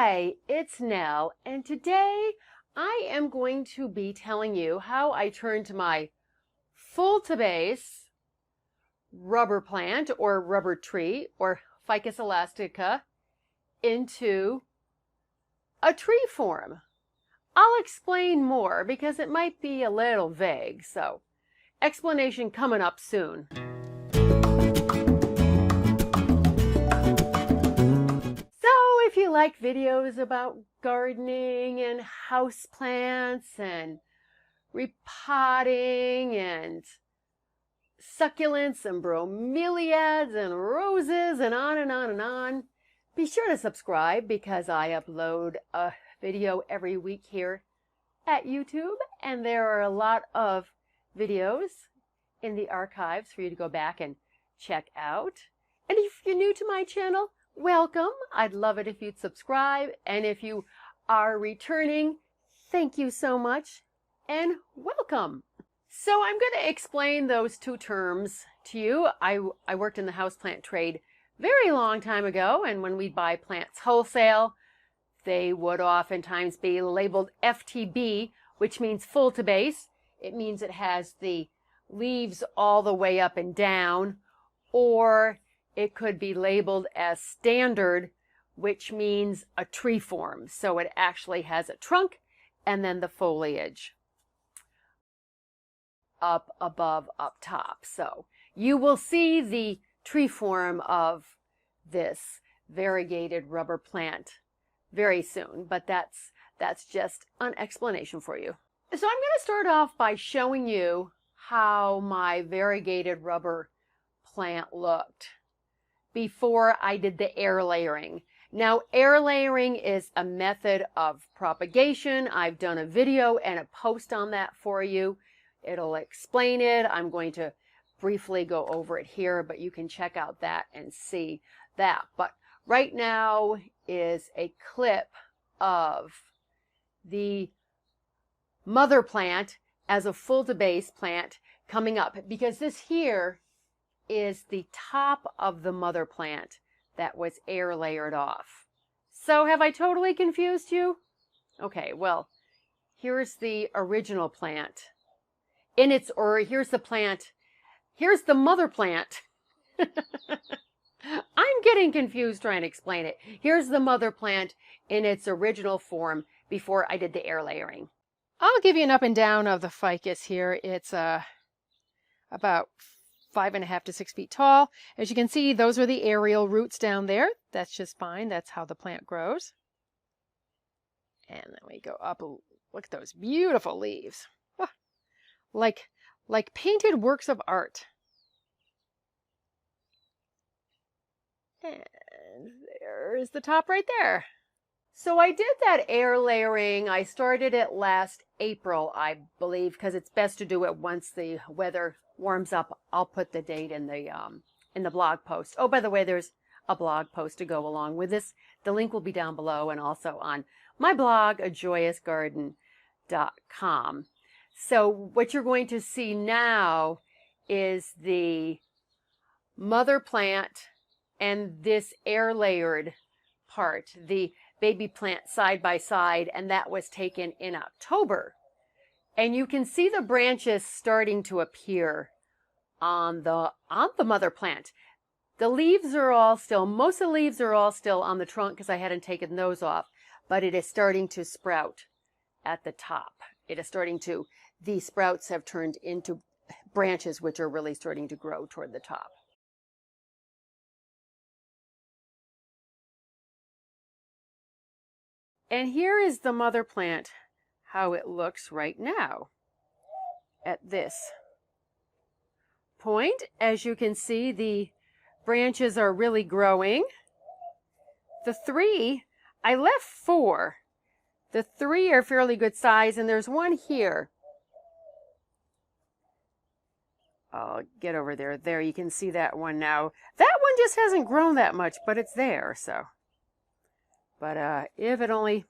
Hi, it's Nell, and today I am going to be telling you how I turned my full to base rubber plant or rubber tree or Ficus Elastica into a tree form. I'll explain more because it might be a little vague, so explanation coming up soon. If you like videos about gardening and house plants and repotting and succulents and bromeliads and roses and on and on and on, be sure to subscribe because I upload a video every week here at YouTube, and there are a lot of videos in the archives for you to go back and check out. And if you're new to my channel, welcome. I'd love it if you'd subscribe. And if you are returning, thank you so much and welcome. So I'm going to explain those two terms to you. I worked in the houseplant trade very long time ago, and when we'd buy plants wholesale, they would oftentimes be labeled FTB, which means full to base. It means it has the leaves all the way up and down, or it could be labeled as standard, which means a tree form. So it actually has a trunk and then the foliage up above, up top. So you will see the tree form of this variegated rubber plant very soon, but that's just an explanation for you. So I'm going to start off by showing you how my variegated rubber plant looked before I did the air layering. Now, air layering is a method of propagation. I've done a video and a post on that for you. It'll explain it. I'm going to briefly go over it here, but you can check out that and see that. But right now is a clip of the mother plant as a full to base plant coming up, because this here is the top of the mother plant that was air layered off. So have I totally confused you? Okay, well, here's the original plant. Here's the plant. Here's the mother plant. I'm getting confused trying to explain it. Here's the mother plant in its original form before I did the air layering. I'll give you an up and down of the ficus here. It's about 5.5 to 6 feet tall. As you can see, those are the aerial roots down there. That's just fine. That's how the plant grows. And then we go up. Look at those beautiful leaves. Oh, like painted works of art. And there's the top right there. So I did that air layering. I started it last April, I believe, because it's best to do it once the weather warms up. I'll put the date in the blog post. Oh, by the way, there's a blog post to go along with this. The link will be down below and also on my blog, ajoyousgarden.com. So what you're going to see now is the mother plant and this air layered part, the baby plant side by side, and that was taken in October. And you can see the branches starting to appear on the mother plant. The leaves are all still, most of the leaves are all still on the trunk because I hadn't taken those off, but it is starting to sprout at the top. It is starting to, the sprouts have turned into branches which are really starting to grow toward the top. And here is the mother plant, how it looks right now at this point. As you can see, the branches are really growing. The three, I left 4. The 3 are fairly good size, and there's one here. I'll get over there. There, you can see that one now. That one just hasn't grown that much, but it's there, so. But if it only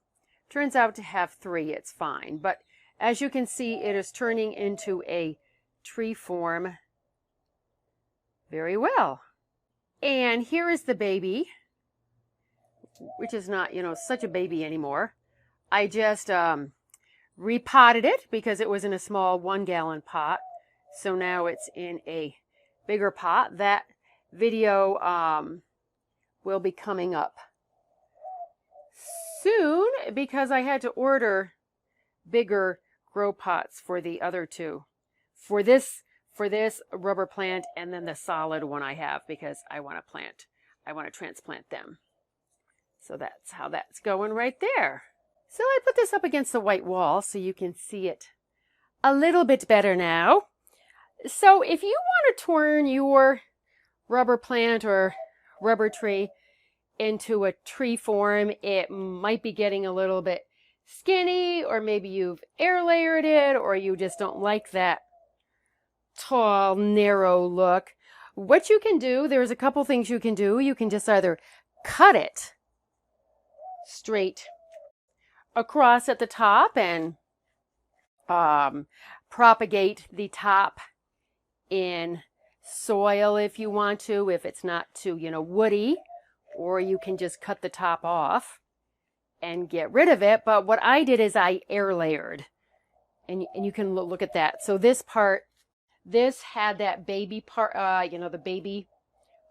turns out to have 3, it's fine. But as you can see, it is turning into a tree form very well. And here is the baby. which is not, such a baby anymore. I just repotted it because it was in a small 1-gallon pot. So now it's in a bigger pot. That video will be coming up soon because I had to order bigger grow pots for the other two. For this rubber plant and then the solid one I have because I want to transplant them. So that's how that's going right there. So I put this up against the white wall so you can see it a little bit better now. So if you want to turn your rubber plant or rubber tree into a tree form, it might be getting a little bit skinny, or maybe you've air layered it, or you just don't like that tall, narrow look. What you can do, there's a couple things you can do. You can just either cut it straight across at the top and propagate the top in soil if you want to, if it's not too, woody, or you can just cut the top off and get rid of it. But what I did is I air layered, and you can look at that. So this part, this had that baby part, the baby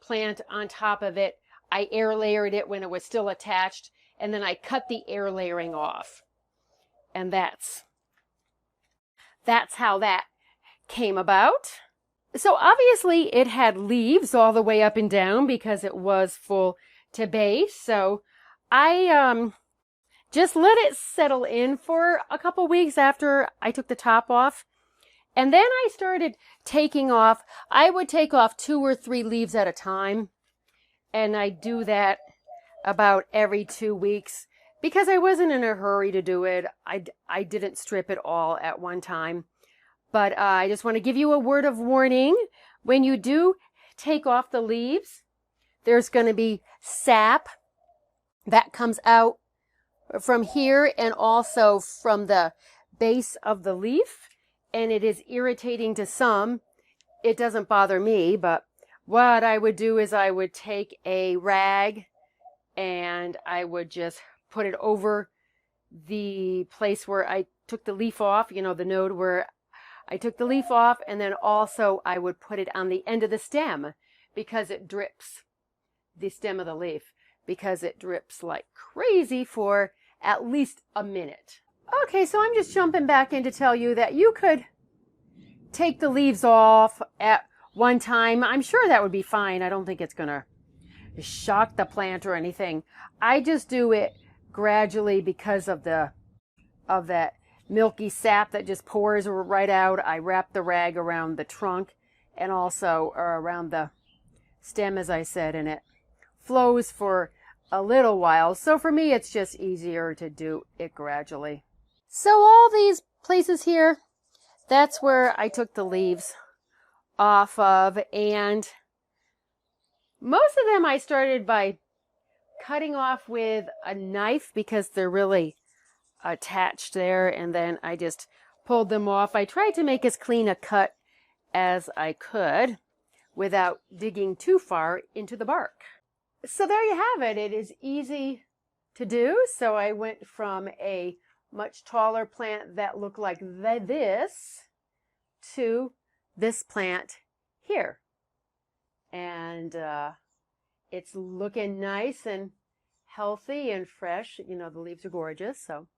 plant on top of it. I air layered it when it was still attached, and then I cut the air layering off. And that's how that came about. So obviously it had leaves all the way up and down because it was full to base. So I just let it settle in for a couple weeks after I took the top off. And then I started taking off. I would take off 2 or 3 leaves at a time. And I do that about every 2 weeks because I wasn't in a hurry to do it. I didn't strip it all at one time. But I just want to give you a word of warning. When you do take off the leaves, there's going to be sap that comes out from here and also from the base of the leaf. And it is irritating to some. It doesn't bother me, but what I would do is I would take a rag and I would just put it over the place where I took the leaf off, the node where I took the leaf off, and then also I would put it on the end of the stem because it drips, the stem of the leaf, because it drips like crazy for at least a minute. Okay, so I'm just jumping back in to tell you that you could take the leaves off at one time. I'm sure that would be fine. I don't think it's going to shock the plant or anything. I just do it gradually because of that milky sap that just pours right out. I wrap the rag around the trunk and also around the stem, as I said, and it flows for a little while. So for me, it's just easier to do it gradually. So all these places here, that's where I took the leaves off of, and most of them I started by cutting off with a knife because they're really attached there, and then I just pulled them off. I tried to make as clean a cut as I could without digging too far into the bark. So there you have it. It is easy to do. So I went from a much taller plant that looked like this to this plant here. And it's looking nice and healthy and fresh. The leaves are gorgeous. So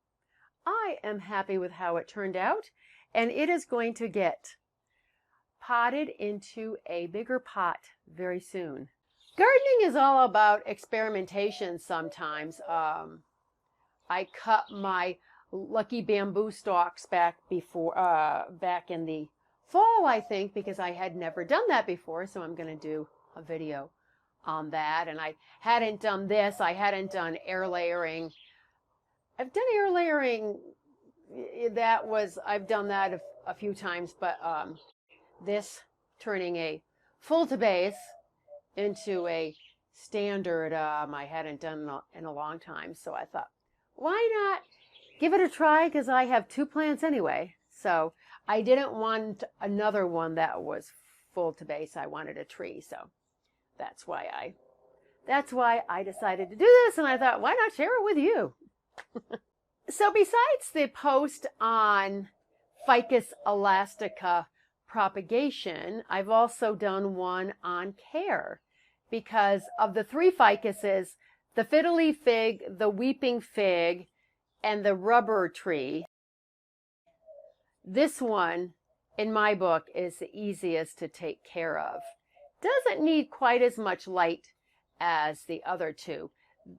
I am happy with how it turned out. And it is going to get potted into a bigger pot very soon. Gardening is all about experimentation sometimes. I cut my lucky bamboo stalks back in the fall, I think, because I had never done that before. So I'm going to do a video on that. And I hadn't done this. I hadn't done air layering. I've done air layering. I've done that a few times, but this turning a full to base into a standard, I hadn't done in a long time. So I thought, why not give it a try? Because I have 2 plants anyway. So I didn't want another one that was full to base. I wanted a tree. So that's why I that's why I decided to do this, and I thought, why not share it with you? So besides the post on Ficus Elastica propagation, I've also done one on care, because of the 3 ficuses, the fiddly fig, the weeping fig, and the rubber tree, this one, in my book, is the easiest to take care of. Doesn't need quite as much light as the other 2.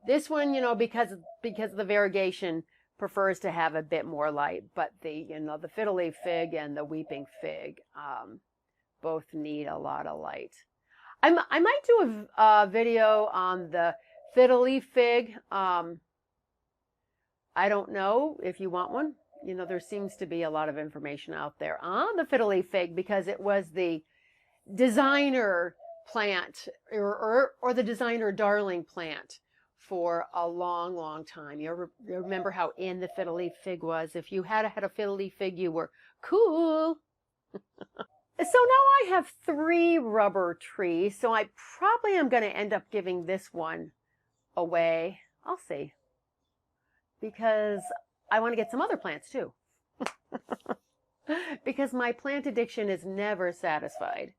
This one, you know, because of the variegation, prefers to have a bit more light, but the fiddly fig and the weeping fig both need a lot of light. I might do a video on the fiddly fig. I don't know if you want one. You know, there seems to be a lot of information out there on the fiddly fig because it was the designer plant or the designer darling plant for a long, long time. You remember how in the fiddly fig was? If you had a fiddly fig, you were cool. So now I have 3 rubber trees, so I probably am going to end up giving this one away. I'll see. Because I want to get some other plants too. Because my plant addiction is never satisfied.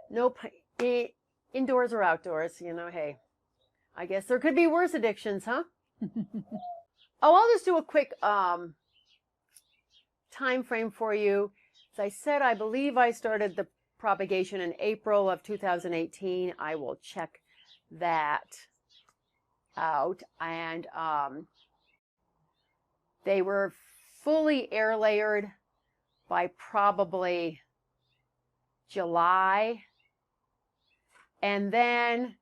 Nope. Indoors or outdoors, you know, hey. I guess there could be worse addictions, huh? Oh, I'll just do a quick time frame for you. As I said, I believe I started the propagation in April of 2018. I will check that out. And they were fully air layered by probably July. And then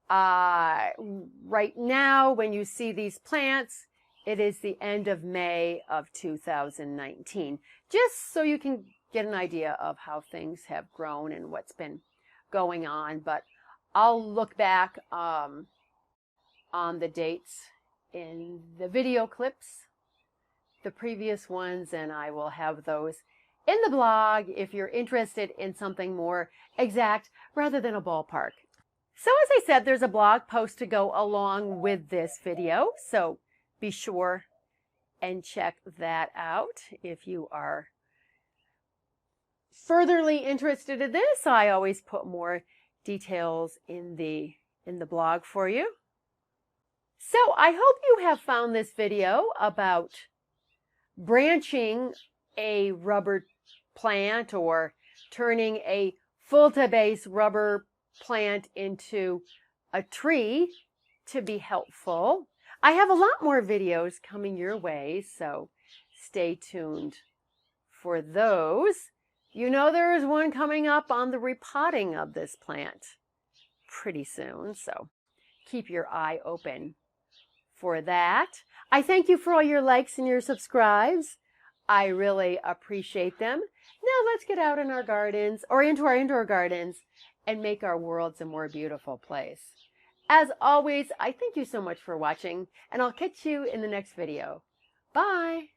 right now, when you see these plants, it is the end of May of 2019. Just so you can get an idea of how things have grown and what's been going on. But I'll look back on the dates in the video clips, the previous ones, and I will have those in the blog if you're interested in something more exact rather than a ballpark. So as I said, there's a blog post to go along with this video, so be sure and check that out. If you are furtherly interested in this, I always put more details in the blog for you. So I hope you have found this video about branching a rubber plant or turning a full-to-base rubber plant into a tree to be helpful. I have a lot more videos coming your way, so stay tuned for those. You know there is one coming up on the repotting of this plant pretty soon, so keep your eye open for that. I thank you for all your likes and your subscribes. I really appreciate them. Now let's get out in our gardens or into our indoor gardens and make our worlds a more beautiful place. As always, I thank you so much for watching, and I'll catch you in the next video. Bye!